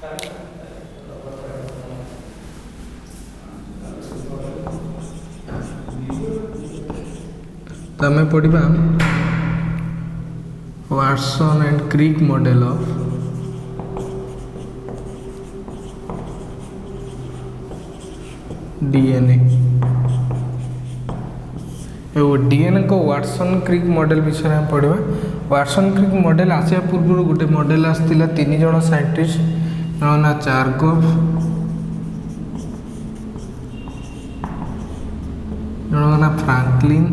तो आम पढ़ा Watson and Crick model of DNA. DNA को वाटसन क्रिक मॉडल विषय में पढ़ा। वाटसन क्रिक मॉडल आसिया पूर्व गोटे मॉडल आसाला 3 जन साइंटिस्ट ना चार्गफ, जन ना फ्रैंकलिन,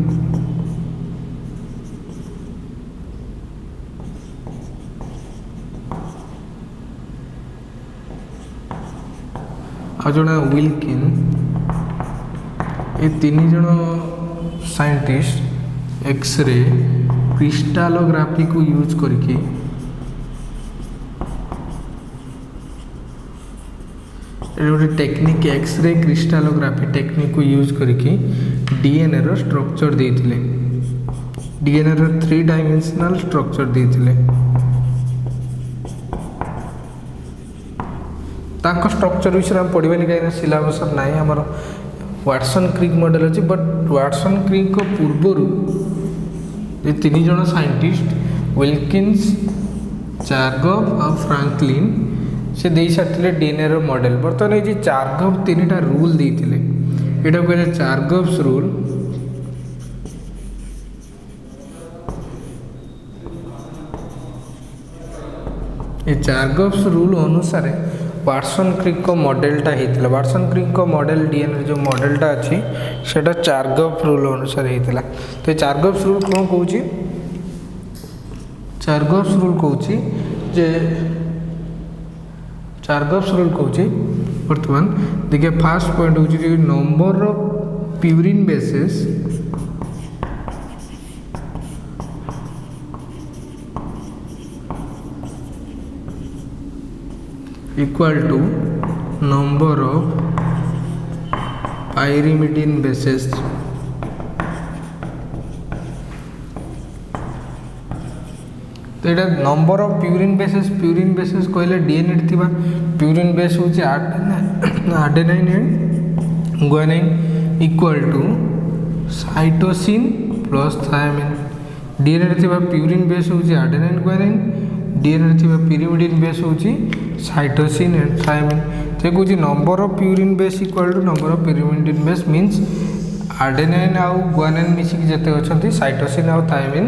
और जन विल्किन। ये 3 जन साइंटिस्ट एक्सरे क्रिस्टालोग्राफी को यूज करके गोटे टेक्निक एक्सरे क्रिस्टालोग्राफी टेक्निक को यूज करके डीएनए रो स्ट्रक्चर देथिले। डीएनए रो 3 डायमेंशनल स्ट्रक्चर देथिले। ताको स्ट्रक्चर विषय हम पढ़िबेनी कहीं सिलेबस नाही हमर वाटसन क्रिक मॉडल अच्छी। बट वाटसन क्रिक को पूर्वर ये 3 जन साइंटिस्ट विल्किन्स, चार्गफ और फ्रैंकलिन से दे सारे डीएनए रो मॉडल। बर्तमान ये चार्गफ 3टा रूल देथिले। एटा कहले चार्गफ्स रूल। ये चार्गफ्स रूल अनुसार वाटसन क्रिक को मॉडलटा होता। वाटसन क्रिक को मॉडल डीएनए जो मॉडलटा अच्छी सेटा चार्गफ रूल अनुसार होता। तो चार्गफ्स रूल कौन कहूँ? चार्गफ्स रूल कहूँ जे चार्गफ्स रूल कहूँ बर्तमान देखिए फास्ट पॉइंट हूँ number of purine bases equal to number of pyrimidine bases। तो यहाँ नंबर ऑफ प्यूरिन बेसेस कहले डीएनए थिबा प्यूरिन बेस हूँ adenine and guanine equal to cytosine plus thymine. DNA थिबा प्यूरिन बेस हूँ आडेनाइन गुआनाइन, डीएनए थिबा pyrimidine base हूँ cytosine and thymine. तो कौन number of purine base equal to number of pyrimidine base means adenine आउ guanine मिसिक जिते अच्छा cytosine आउ थायामिन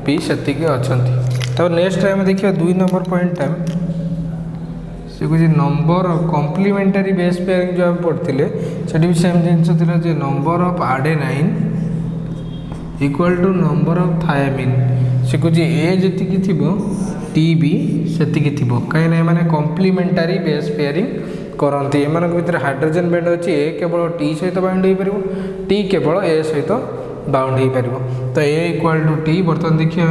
भी सेति अच्छा। तो नेक्स्ट टाइम देखिए 2 नंबर पॉइंट टाइम से कुछ number of complementary base pairing जो हम पढ़ते से भी सेम जिन number of adenine equal to number of thymine. से कुछ ए जी थी टी भी से कहीं मैंने कॉम्प्लीमेंटरी बेस पेयरिंग करती। एम भर हाइड्रोजन बेंड अच्छी ए केवल टी सहित बाउंड हो पार, टी केवल ए सहित बाउंड हो पार। तो ए इक्वल टू टी बर्तमान देखिए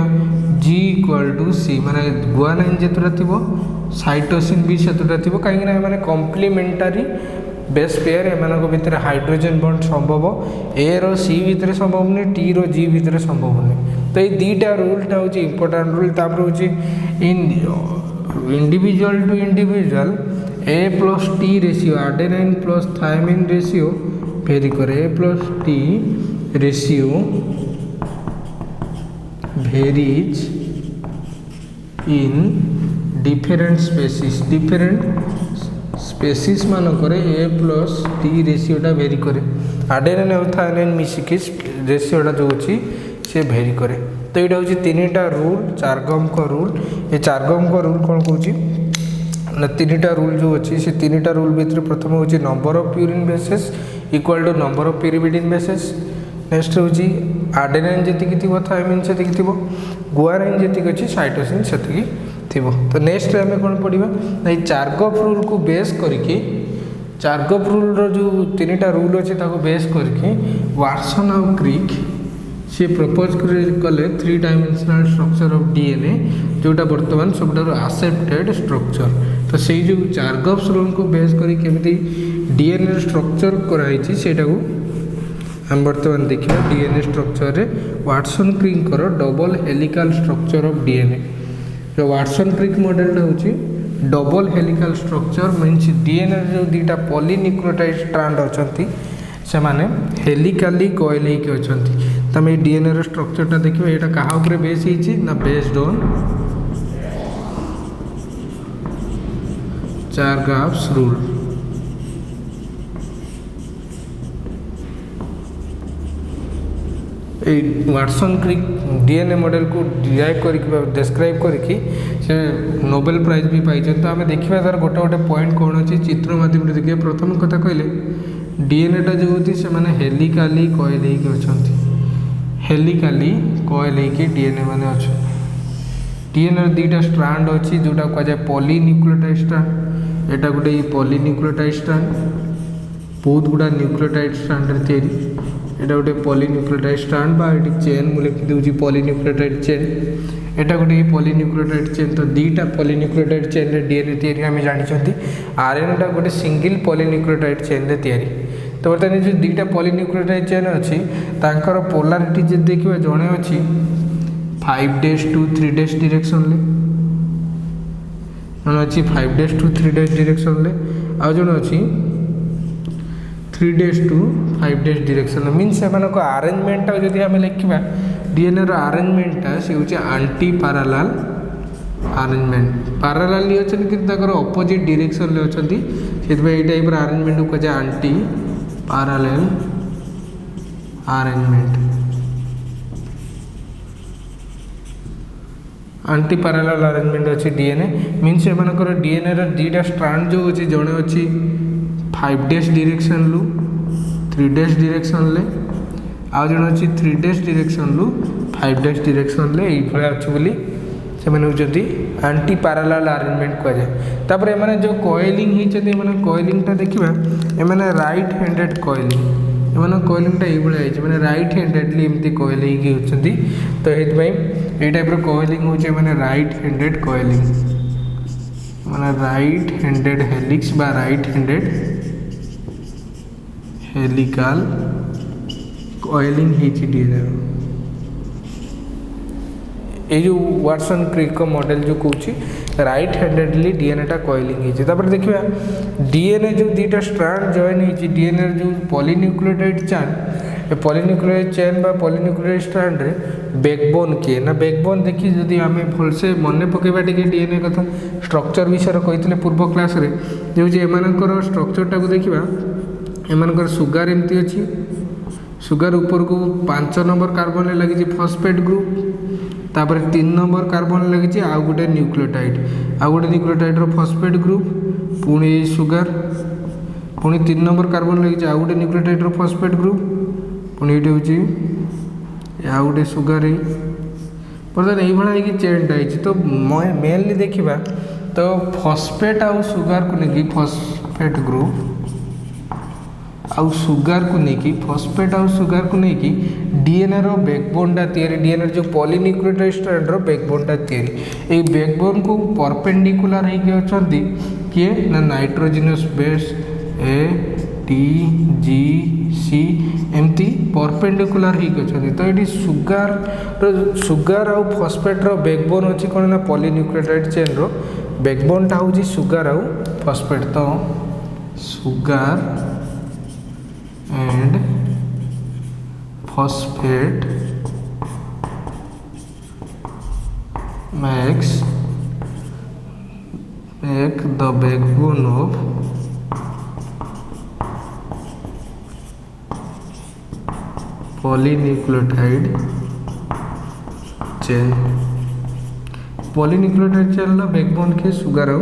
जी इक्वल टू सी माने गुआनाइन जेतुटा थी साइटोसिन भी सेतुटा थी कहीं मैंने कॉम्प्लीमेंटरी बेस पेयर एम भितर हाइड्रोजन बॉन्ड संभव ए रो सी भितर संभव नहीं, टी रो जी भितर संभव नहीं। तो ये 2टा रूलटा हूँ इंपोर्टाट रूल। तापर हूँ individual to individual A plus T ratio adenine plus thymine ratio vary करे। A plus T ratio varies in different species मानकर ए प्लस टी रेशियोटा भेरी करे। आडेनाइन और थायामिन मिसिकी रेशियोटा जो अच्छी से भेरी करे। तो यहाँ हूँ 3टा रूल चार्गम का रूल। ये चार्गम का रूल कौन कौन ना 3टा रूल जो अच्छी से 3टा रूल भितर प्रथम हूँ number of purine bases equal to number of pyrimidine bases. Next हूँ आडेनाइन जी थी थायामिन से थी, गुआनाइन जी अच्छी साइटोसिन से थी। तो नेक्स्ट आम कौन पढ़ा ना चार्गफ रूल को बेस करके चार्गफ रूल जो 3टा रूल अच्छे बेस करके वाटसन और क्रिक सी प्रपोज कले 3 डायमेंशनल स्ट्रक्चर ऑफ डीएनए जोटा बर्तमान सब एक्सेप्टेड स्ट्रक्चर। तो से जो चार्गफ्स रूल को बेस करके डीएनए स्ट्रक्चर कराई सेटा को हम बर्तमान देखिए डीएनए स्ट्रक्चर रे Watson Crick double helical structure of DNA. जो वाटसन क्रिक मॉडल हूँ double helical structure means DNA जो दुटा पॉलीन्यूक्लियोटाइड स्ट्रैंड अछंती से माने हेलिकाली कॉइल होके अछंती तमे डीएनए रो स्ट्रक्चरटा देखिबे एटा कहा ऊपर बेस हिची ना based on Chargaff's rule. Watson Crick DNA model को डिराइव करके डिस्क्राइब करके से नोबेल प्राइज भी पाई। तो आम देखा तार गोटे गोटे पॉइंट कौन अच्छी चित्र मध्यम देखिए। प्रथम कथा कहले डीएनएटा जो होती से माने हेलिकाली कॉइल होके हेलिकाली कॉइल होके डीएनए माने अच्छा डीएनए दुटा स्ट्रैंड अच्छी जोटा कहुए पॉलीन्यूक्लियोटाइड स्ट्रैंड एटा गोटे पॉलीन्यूक्लियोटाइड स्ट्रैंड बहुत गुड़ा न्यूक्लियोटाइड स्ट्रैंड तैयारी एटा गोटे पॉलीन्यूक्लियोटाइड स्ट्रैंड बा एटी चेन मु लिखि देउची पॉलीन्यूक्लियोटाइड चेन एटा गोटे पॉलीन्यूक्लियोटाइड चेन। तो दुटा पॉलीन्यूक्लियोटाइड चेन रे डीएनए तैयारी आम जानिछंती आरएनए टा गोटे सिंगल पॉलीन्यूक्लियोटाइड चेन रे तैयारी। तो बर्तमान जो दुटा पॉलीन्यूक्लियोटाइड चेन अच्छी तांकर पोलारिटी जे देखिबा जणे अच्छी 5 days to 3 days डायरेक्शन ले जणे अच्छी 5 days to 3 days डायरेक्शन ले आ जणे अच्छी 3 days to 5 days direction means से अरेंजमेंट जदि आम लिखा डीएनए रो अरेंजमेंट से हूँ आंटी पैरेलल अरेंजमेंट पैरेलल अच्छा कि अपोजिट डायरेक्शन ले अच्छा से टाइप अरेंजमेंट को कहे aunty parallel arrangement. Aunty parallel arrangement अच्छी डीएनए मीन्स से डीएनए रो दुटा स्ट्रैंड जो अच्छी जड़े अच्छी 5 days डायरेक्शन लु 3 days डायरेक्शन ले आउ जन अच्छी 3 days डायरेक्शन लु 5 days डायरेक्शन ले ये अच्छी बोली से होती आंटी पैरेलल अरेंजमेंट कहुए। तापर एमाने जो कॉइलिंग होती कॉइलिंगटा देखा एमाने राइट हैंडेड कॉइलिंग एम कॉइलिंगटा ये मैंने राइट हैंडेडली एमती कॉइल होती। तो ये टाइप कॉइलिंग होने राइट हैंडेड कॉइलिंग माने राइट हैंडेड हेलिक्स बा right handed helical coiling DNA ये जो वाटसन क्रिक मॉडल जो कौच राइट हैंडेडली डीएनए टा कॉइलिंग होती। देखिए डीएनए जो दुटा स्ट्रैंड जॉइन होती डीएनए जो पॉलीन्यूक्लियोटाइड चेन पॉलीन्यूक्लियोटाइड चेन बा पॉलीन्यूक्लियोटाइड स्ट्रैंड रे बैकबोन किए ना बैकबोन देखी जदि आम भलसे मन पकेबा टिके डीएनए कथा स्ट्रक्चर विषय कही पूर्व क्लास रे जो एमानकर स्ट्रक्चरटा को देखा एमानकर सुगार एमती अच्छी सुगार ऊपर को 5 नंबर कार्बन लगी फॉस्फेट ग्रुप तापर 3 नंबर कार्बन लगी आउ गोटे न्यूक्लियोटाइड रो फॉस्फेट ग्रुप पुणी सुगार पुणी 3 नंबर कार्बन लगी आउ गोटे न्यूक्लियोटाइड रो फॉस्फेट ग्रुप पुणी ये हूँ आउ गोटे सुगार बर्तमान ये चेनटा है। तो मेनली देखा तो फॉस्फेट आउ सुगार को लेकिन फॉस्फेट ग्रुप आउ सुगार को लेकिन फॉस्फेट आउ सुगार को लेकिन डीएनए रो बैकबोनटा तैयारी डीएनए जो पॉलीन्यूक्लियोटाइड स्ट्रैंड रो बैकबोनटा तैयारी ए बैकबोन को परपेंडिकुलर होके अछंती किए ना nitrogenous base A T G C एमती परपेंडिकुलर होके अछंती। तो ये सुगार आउ फॉस्फेट रो बैकबोन अच्छी कौन ना पॉलीन्यूक्लियोटाइड चेन रो बैकबोनटा हूँ सुगार आउ फॉस्फेट। तो sugar and phosphate make the backbone of polynucleotide chain polynucleotide chain backbone के सुगार आउ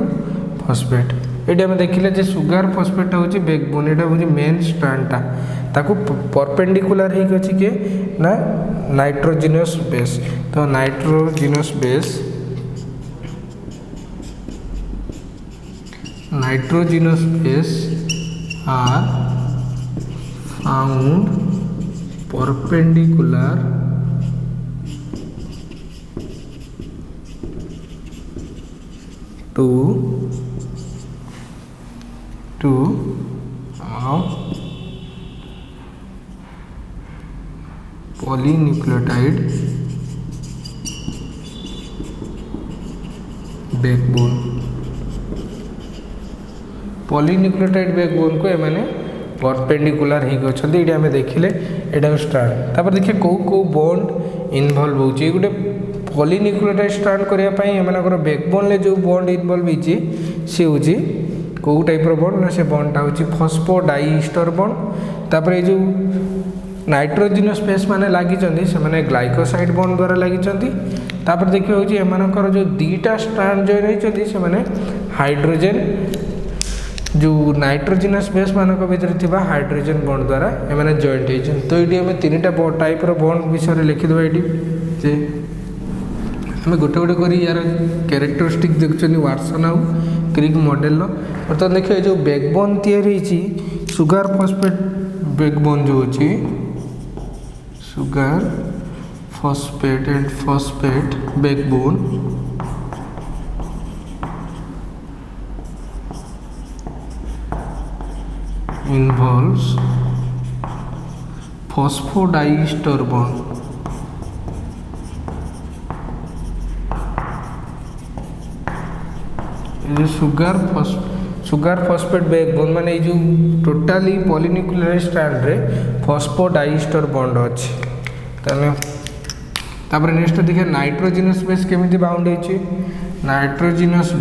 फॉस्फेट ये आम देखिले जे सुगार फॉस्फेट हूँ बैकबोन यहाँ हूँ मेन स्ट्रैंडटा ताकू परपेंडिकुलर होके अच्छी किए ना नाइट्रोजिनस बेस। तो nitrogenous base are found perpendicular to polynucleotide backbone polynucleotide backbone को एमाने परपेंडिकुलर ही अच्छे ये आम देखिले यहाँ स्ट्रांड तापर देखिए कौ बॉन्ड इनवॉल्व होची गोटे पॉलीन्यूक्लियोटाइड स्ट्रांड करने एमनकर बैकबोन ले जो बॉन्ड इनवॉल्व होची सी होची कौ टाइप बॉन्ड ना से बॉन्डटा होची फॉस्फोडाइईस्टर बॉन्ड तापर ये जो नाइट्रोजनस बेस माने लागी से माने ग्लाइकोसाइड बॉन्ड द्वारा लागी तापर देखिए होची एमनकर जो दीटा स्ट्रांड जॉइन होती से माने हाइड्रोजन जो नाइट्रोजनस बेस मानक भीतर थिबा हाइड्रोजन बॉन्ड द्वारा एमाने जॉइंट होइछन तो ये आम तीन टाइप बॉन्ड विषय लिखिदेवा ये जे आम गोटे गोटे कर यार कैरेक्टरिस्टिक देखुं वाटसन आउ क्रिक मॉडल बर्तमान देखिए जो बैकबोन तैयारी सुगर फॉस्फेट बैकबोन जो अच्छी sugar phosphate and phosphate backbone involves phosphodiester bond ये सुगर फॉस्फेट बैकबोन माने जो टोटाली पॉलीन्यूक्लियर स्ट्रैंड रे फॉस्फोडाइईस्टर बॉन्ड अच्छी तापर नेक्स्ट देखिए नाइट्रोजनस बेस केमिति बाउंड होइछि nitrogenous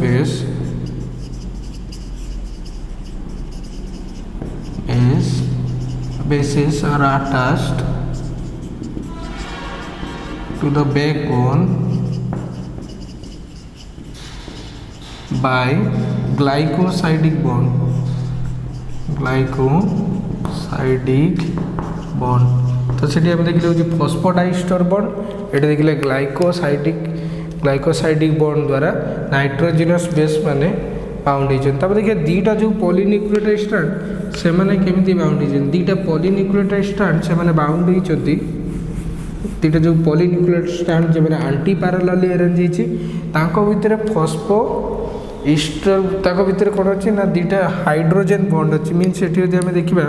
bases are attached to the backbone by glycosidic bond तो सेठी हम देखिले होची फॉस्फोडाइईस्टर बॉन्ड एटा देखिले ग्लाइकोसाइडिक बॉन्ड द्वारा नाइट्रोजनस बेस माने बाउंड होइछन तब देखिए दीटा जो पॉलीन्यूक्लियोटाइड स्ट्रैंड से माने केमिति बाउंड होइछन दीटा पॉलीन्यूक्लियोटाइड स्ट्रैंड से माने बाउंड होइछथि दीटा जो पॉलीन्यूक्लियोटाइड स्ट्रैंड जे माने एंटी पैरेलल अरेंज होइछि तांको भितरे फॉस्फो ईस्टर ताको भितरे कोन अछि ना दीटा हाइड्रोजन बॉन्ड अछि मीन सेठी यदि हम देखिबा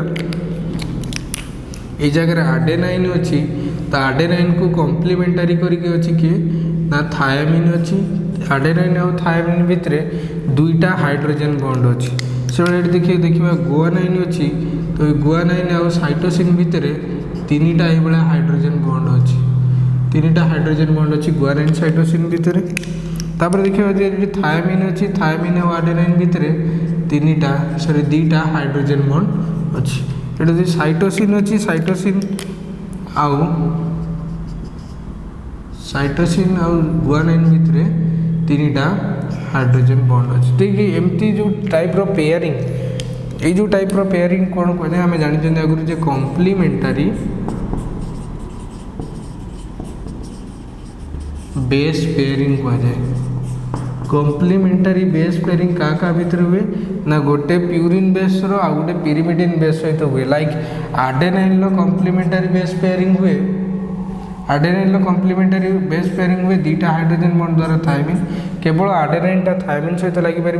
ए जगह आडेनाइन अछि त आडेनाइन को कॉम्प्लीमेंटरी करके अछि कि ना थायामिन अछि आडेनाइन और थायामिन भितरे दुईटा हाइड्रोजन बॉन्ड अच्छी से देखिए गुआनाइन अच्छी तो गुआनाइन और साइटोसिन भितर तीन टा ये हाइड्रोजन बॉन्ड अच्छी तीन टा हाइड्रोजन बॉन्ड अच्छी गुआनाइन साइटोसिन भितर तापर देखिए थायामिन अच्छी थायामिन और आडेनाइन भितर तीन टा सॉरी दीटा हाइड्रोजन बॉन्ड अच्छी ये साइटोसिन अच्छी साइटोसिन और गुआनाइन भितर तीन टा हाइड्रोजन बॉन्ड अच्छे ठीक है एमती जो टाइप रो पेयरिंग ये जो टाइप रो पेयरिंग कौन कहते हैं आम जानी आगुरी जे कॉम्प्लीमेंटरी बेस पेयरिंग कहुए कॉम्प्लीमेंटरी बेस पेयरिंग क्या भितर हुए ना गोटे प्यूरिन बेस रो आ गोटे पिरिमिडिन बेस सहित हुए लाइक आडेनाइन रो कॉम्प्लीमेंटरी बेस पेयरिंग हुए आडेनाइन कॉम्प्लीमेंटरी बेस पेयरिंग हुए दीटा हाइड्रोजन बॉन्ड द्वारा थायमिन केवल आडेनाइनटा थायमिन सहित लगी पार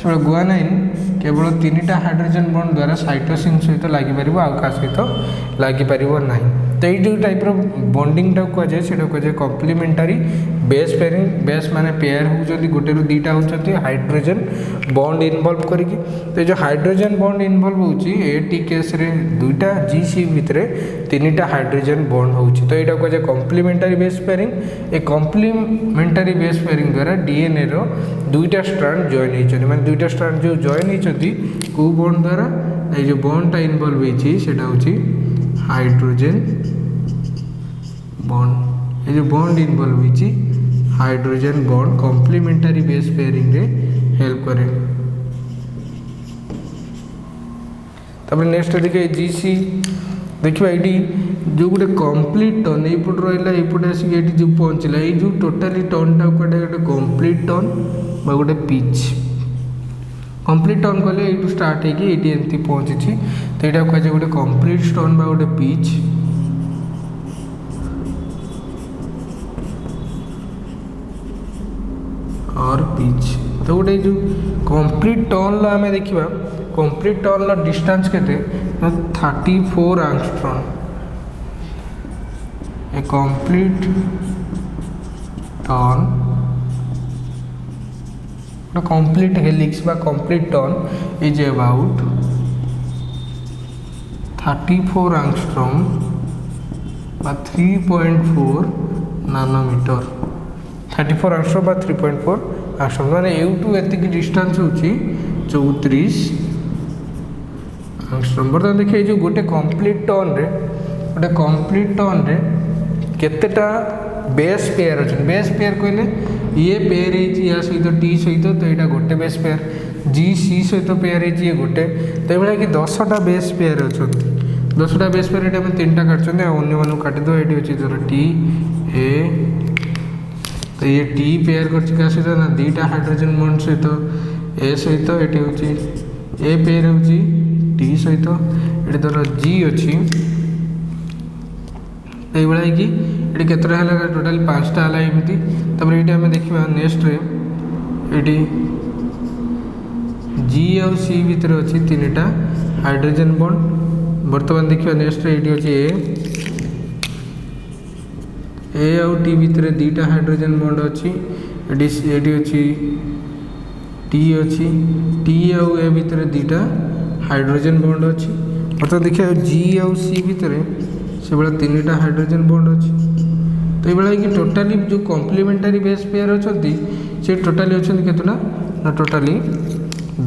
से गुआनाइन केवल तीन टा हाइड्रोजन बॉन्ड द्वारा साइटोसिन सहित लगी पार आउ का सहित लगी पार ना तो ये जो टाइप बॉन्डिंग कहुए से कहुए कॉम्प्लीमेंटरी बेस पेयरिंग बेस माने पेयर होती गोटे रू दीटा होती हाइड्रोजन बॉन्ड इनवॉल्व करके तो जो हाइड्रोजन बॉन्ड इनवॉल्व होती एटी केस रे दुईटा जीसी भितर तीन टा हाइड्रोजन बॉन्ड होती तो यहाँ कहुए कॉम्प्लीमेंटरी बेस पेयरिंग ए कॉम्प्लीमेंटरी बेस पेयरिंग द्वारा डीएनए रो दुईटा स्ट्रैंड जॉइन होती माने दुईटा स्ट्रैंड जो जॉइन होती कौ बॉन्ड द्वारा ये जो बॉन्डटा इनवॉल्व होती सेटा होची हाइड्रोजन बॉन्ड ये जो बॉन्ड इनवॉल्व होती hydrogen bond complementary base pairing रे हेल्प करे तब नेक्स्ट देखिए जीसी देखिए ये जो गोटे कम्प्लीट टर्न यपट रहा यपटे आसिक ये जो पहुँचला ये जो टोटाली टर्नटा गोटे कम्प्लीट टर्न बा गोटे पिच कम्प्लीट टर्न कले ये स्टार्ट होती एमती पहुँची तो यहाँ कहुए गोटे कम्प्लीट टर्न बा गोटे पिच और पिच तो गोटे जो कम्प्लीट टर्न आम देखा कम्प्लीट टर्न डिस्टेंस केते 34 angstrom A complete turn complete helix বা complete turn is about 34 angstrom বা 3.4 नानोमीटर 34 angstrom বা 3.4 angstrom माने एउटू एतिक डिस्टेंस होची 34 angstrom। बर्तमान देखिए जो गोटे कंप्लीट टर्न रे केतेटा बेस पेयर अच्छे। बेस पेयर कहले ये पेयर या सहित टी सहित तो यहाँ गोटे बेस पेयर जी सी सहित पेयर ये गोटे तो ये कि 10टा बेस पेयर अच्छा 10टा बेस पेयर ये 3टा काटते अन्य मानक काटिद ये अच्छे धर टी ए तो ये टी पेयर कर सहित ना 2टा हाइड्रोजन बॉन्ड सहित ए सहित ये हूँ ए पेयर हूँ टी सहित ये धर जी अच्छी ये कि ये केतटा है टोटाल 5टा है एमती। ये आम देखा नेक्स्ट ये जी आउ सी भितर अच्छी 3टा हाइड्रोजन बॉन्ड। बर्तमान देखा नेक्स्ट ये अच्छे ए आउ टी भितर 2टा हाइड्रोजन बॉन्ड अच्छी ये अच्छी टी अच्छी टी आउ ए भितर 2टा हाइड्रोजन बॉन्ड अच्छी। बर्तमान देखिए जी आउ सी भितर से 3टा हाइड्रोजन बॉन्ड अच्छी तो ये कि टोटाली जो कॉम्प्लीमेंटारी बेस पेयर अच्छा से टोटाली अच्छा केतना ना टोटाली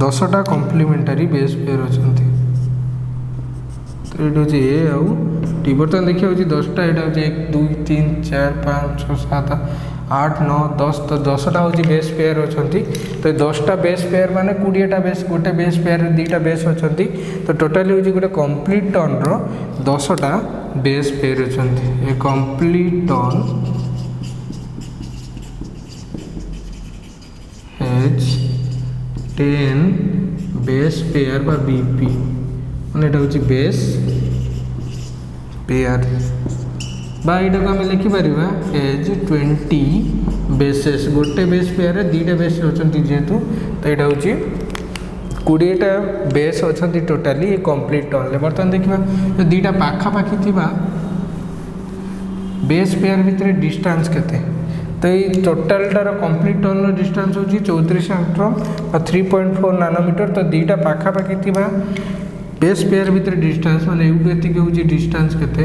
10टा कॉम्प्लीमेंटारी बेस पेयर अच्छा तो ये हूँ ए आउ टी। बर्तमान देखिए हूँ 10टा यहाँ हूँ 1 2 3 4 5 6 7 8 9 10 तो 10टा हूँ बेस पेयर अच्छा तो 10टा बेस पेयर माने 20टा बेस गोटे बेस पेयर 2टा बेस अच्छा तो टोटाली हूँ गोटे कंप्लीट टर्न रो 10टा बेस पेयर अच्छा। A complete turn has 10 base pair बा बीपी माने एटा हूँ बेस पेयर बा यहाँ आम लिखिपर एज 20 बेसेस गोटे बेस पेयर 2टा बेस अच्छा जेहेतु तो यहाँ हूँ 20टा बेस अच्छा टोटाली कंप्लीट टर्न। बर्तमान देखा जो 2टा पाखापाखि थी बेस पेयर भितर डिस्टेंस केते तो ये टोटालटार कंप्लीट टर्न डिस्टेंस हूँ 34 angstrom 3.4 नानोमीटर तो 2टा पाखापाखि थी बेस पेयर भितर डिस्टेंस माने एउटू एतिक हूँ डिस्टेंस केते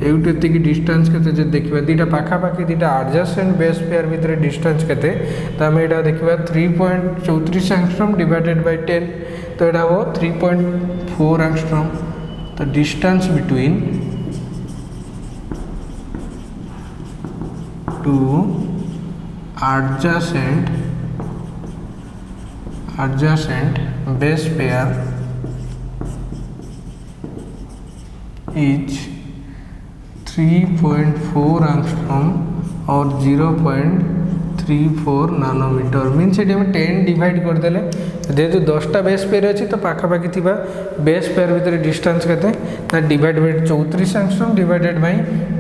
एउटू एतिक डिस्टेंस केते जे देखिबा 2टा पाखापाखि 2टा एडजेसेंट बेस पेयर भितर डिस्टेंस केते तो आम यहाँ देखा 3.34 angstrom डिवाइडेड बाय 10 तो यहाँ हो 3.4 angstrom तो distance between two adjacent base pair is 3.4 angstrom और 0.34 नानोमीटर मीन्स ये 10 डिवाइड करदेले जेहेतु 10टा बेस पेयर अच्छी तो पाखापाखि थी बेस पेयर भितर डिस्टेंस के divide by 34 angstrom divided by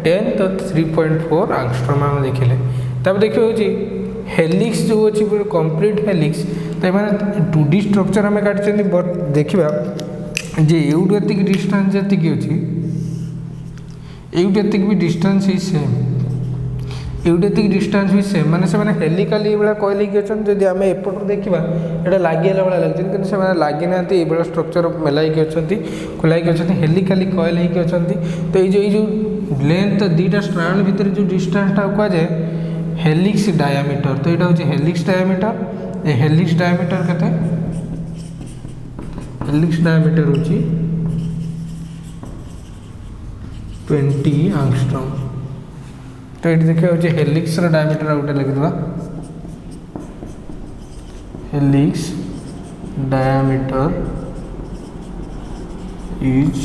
10 तो 3.4 angstrom आम देखिले। तब देखिए हूँ हेलिक्स जो अच्छी पूरे कंप्लीट हेलिक्स तो ये 2D स्ट्रक्चर आम काटि बट देखा जे एउटू एतिक डिस्टेंस जी अच्छी एउटू एतिक भी डिस्टेंस ही सेम एउटू एतिक डिस्टेंस भी सेम माने से माने हेलिकल ये कॉइल होती जब आम एपटर देखा यहाँ लगिला भाई लगे कि से लगी ना ये स्ट्रक्चर मेलाइक अच्छा खोलाइक अच्छा हेलिकाली कॉइल होती तो ये लेंथ 2टा स्ट्रैंड भितर जो डिस्टेंसटा कहुए हेलिक्स डायामीटर तो यहाँ हूँ हेलिक्स डायामीटर ए हेलिक्स डायामीटर केते हेलिक्स डायामीटर हूँ 20 angstrom तो ये देखिए हूँ हेलिक्स डायामीटर गोटे लिखिदा helix diameter is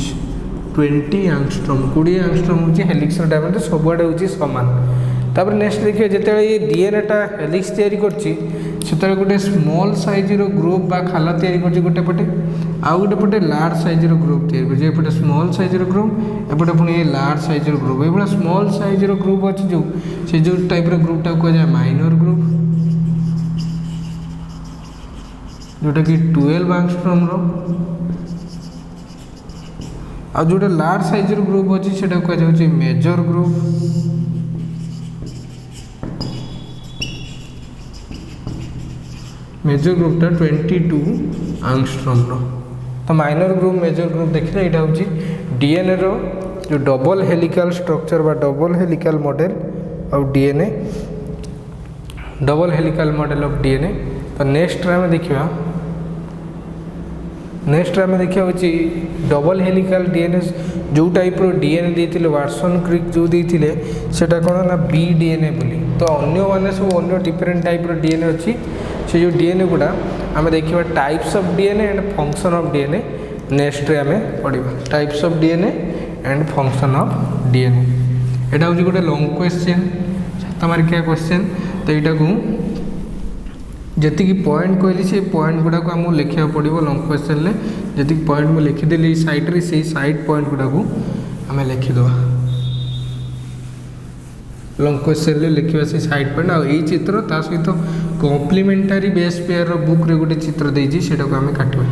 20 angstrom 20 angstrom हूँ हेलिक्स डायामीटर सबुआड़े हूँ सामान। तापर नेक्स्ट देखिए जिते ये डीएनए टा हेलिक्स तैयारी करछि सेते गोटे स्मॉल साइज रो ग्रुप बा खाला तैयारी करछि गोटे पटे आउ गोटे पटे लार्ज साइज रो ग्रुप तैयारी करछि एपटे स्मॉल साइज रो ग्रुप एपटे पुणी ये लार्ज साइज रो ग्रुप एबला स्मॉल साइज रो ग्रुप अछि जो टाइप रो ग्रुप टा को जाय माइनर ग्रुप जोटा कि 12 angstrom रो आ जोटा लार्ज साइज रो ग्रुप अछि सेटा को जाय मेजर ग्रुप मेजर ग्रुपटा 22 आंगस्ट्रम तो माइनर ग्रुप मेजर ग्रुप देखिए यहाँ हूँ डीएनए रो जो डबल हेलिकल स्ट्रक्चर बा double helical model of DNA double helical model of DNA तो नेक्स्ट आम देखा डबल हेलिकल डीएनए जो टाइप रो डीएनए देते वाटसन क्रिक जो देते सेटा कौन ना बी डीएनए बोली तो अन्य मैंने सब अन्य डिफरेंट टाइप रो डीएनए अच्छी से जो डीएनए गुड़ा आम देखा types of DNA and function of DNA next आम पढ़ा types of DNA and function of DNA यहाँ हूँ गोटे लॉन्ग क्वेश्चन 7 मार्किया क्वेश्चन तो यहाँ को जी पॉइंट कहली से पॉइंट गुड़ा को आमको लिखा पड़ो लॉन्ग क्वेश्चन में जी पॉइंट मुझे लिखिदेली साइड्रे से साइड पॉइंट गुड़ा को आम लिखिद लॉन्ग क्वेश्चन में लिखा से साइड पॉइंट आई चित्र ता सहित कॉम्प्लीमेंटारी बेस पेयर बुक रे गोटे चित्र देती से आम काटवा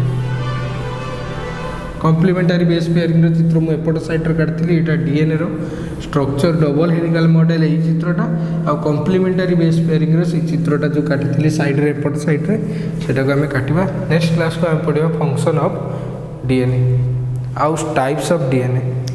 कॉम्प्लीमेंटारी बेस पेयरिंग चित्र मुझे एपट साइड काटी यहाँ डीएनए रो स्ट्रक्चर डबल हेलिकल मॉडल यही चित्रटा आ कॉम्प्लीमेंटारी बेस पेयरिंग से चित्रटा जो काटी साइड रे एपट साइड रे सेटा को आम काटवा नेक्स्ट क्लास को आम पढ़ा फंक्शन ऑफ डीएनए आउ टाइप्स ऑफ डीएनए।